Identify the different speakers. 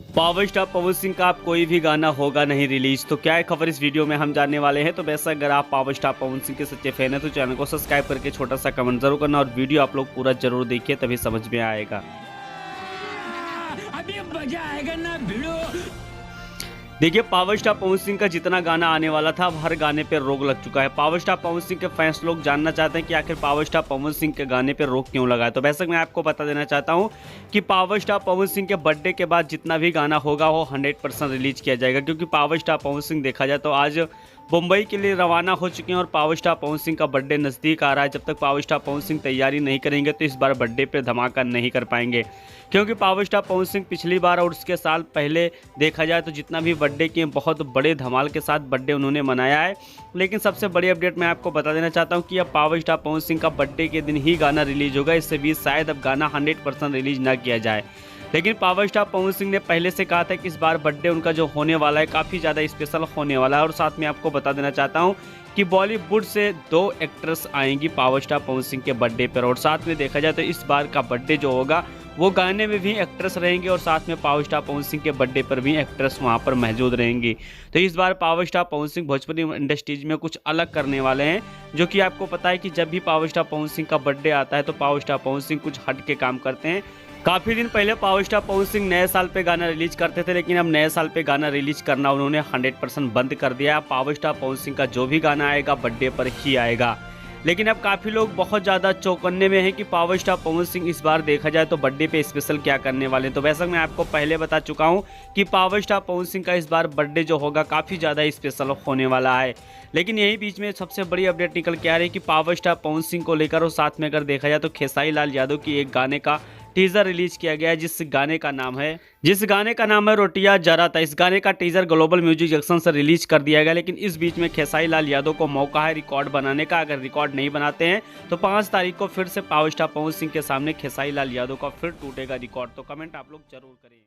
Speaker 1: Power star Pawan Singh का अब कोई भी गाना होगा नहीं रिलीज। तो क्या है खबर इस वीडियो में हम जानने वाले हैं। तो वैसे अगर आप पावर स्टार पवन सिंह के सच्चे फैन हैं तो चैनल को सब्सक्राइब करके छोटा सा कमेंट जरूर करना और वीडियो आप लोग पूरा जरूर देखिए, तभी समझ में आएगा।
Speaker 2: अभी मजा आएगा ना भिड़ो।
Speaker 1: देखिए, पावर स्टार पवन सिंह का जितना गाना आने वाला था अब हर गाने पे रोक लग चुका है। पावर स्टार पवन सिंह के फैंस लोग जानना चाहते हैं कि आखिर पावर स्टार पवन सिंह के गाने पे रोक क्यों लगा है। तो वैसे मैं आपको बता देना चाहता हूं कि पावर स्टार पवन सिंह के बर्थडे के बाद जितना भी गाना होगा वो 100% रिलीज किया जाएगा, क्योंकि पावर स्टार पवन सिंह देखा जाए तो आज मुंबई के लिए रवाना हो चुके हैं और पावर स्टार पवन सिंह का बर्थडे नज़दीक आ रहा है। जब तक पावर स्टार पवन सिंह तैयारी नहीं करेंगे तो इस बार बर्थडे पे धमाका नहीं कर पाएंगे, क्योंकि पावर स्टार पवन सिंह पिछली बार और उसके साल पहले देखा जाए तो जितना भी बर्थडे किए बहुत बड़े धमाल के साथ बर्थडे उन्होंने मनाया है। लेकिन सबसे बड़ी अपडेट मैं आपको बता देना चाहता हूँ कि अब पावर स्टार पवन सिंह का बर्थडे के दिन ही गाना रिलीज होगा। इससे भी शायद अब गाना 100% रिलीज ना किया जाए। लेकिन पावर स्टार पवन सिंह ने पहले से कहा था कि इस बार बर्थडे उनका जो होने वाला है काफ़ी ज़्यादा स्पेशल होने वाला है। और साथ में आपको बता देना चाहता हूँ कि बॉलीवुड से 2 एक्ट्रेस आएंगी पावर स्टार पवन सिंह के बर्थडे पर। और साथ में देखा जाए तो इस बार का बर्थडे जो होगा वो गाने में भी एक्ट्रेस रहेंगे और साथ में पावर स्टार पवन सिंह के बर्थडे पर भी एक्ट्रेस वहां पर मौजूद रहेंगी। तो इस बार power star Pawan Singh Bhojpuri industries में कुछ अलग करने वाले हैं, जो कि आपको पता है कि जब भी पावर स्टार पवन सिंह का बर्थडे आता है तो पावर स्टार पवन सिंह कुछ हट के काम करते हैं। काफ़ी दिन पहले पावर स्टार पवन सिंह नए साल पे गाना रिलीज करते थे, लेकिन अब नए साल पे गाना रिलीज करना उन्होंने 100% बंद कर दिया। पावर स्टार पवन सिंह का जो भी गाना आएगा बर्थडे पर ही आएगा। लेकिन अब काफ़ी लोग बहुत ज़्यादा चौकन्ने में हैं कि पावर स्टार पवन सिंह इस बार देखा जाए तो बर्थडे पे स्पेशल क्या करने वाले हैं। तो वैसा मैं आपको पहले बता चुका हूं कि पावर स्टार पवन सिंह का इस बार बर्थडे जो होगा काफ़ी ज़्यादा स्पेशल होने वाला है। लेकिन यही बीच में सबसे बड़ी अपडेट निकल के आ रही है कि पावर स्टार पवन सिंह को लेकर और साथ में अगर देखा जाए तो खेसारी लाल यादव की एक गाने का टीजर रिलीज किया गया है, जिस गाने का नाम है रोटियां जरा था। इस गाने का टीजर ग्लोबल म्यूजिक जंक्शन से रिलीज कर दिया गया। लेकिन इस बीच में खेसारी लाल यादव को मौका है रिकॉर्ड बनाने का। अगर रिकॉर्ड नहीं बनाते हैं तो 5 तारीख को फिर से पावर स्टार पवन सिंह के सामने खेसारी लाल यादव का फिर टूटेगा रिकॉर्ड। तो कमेंट आप लोग जरूर करें।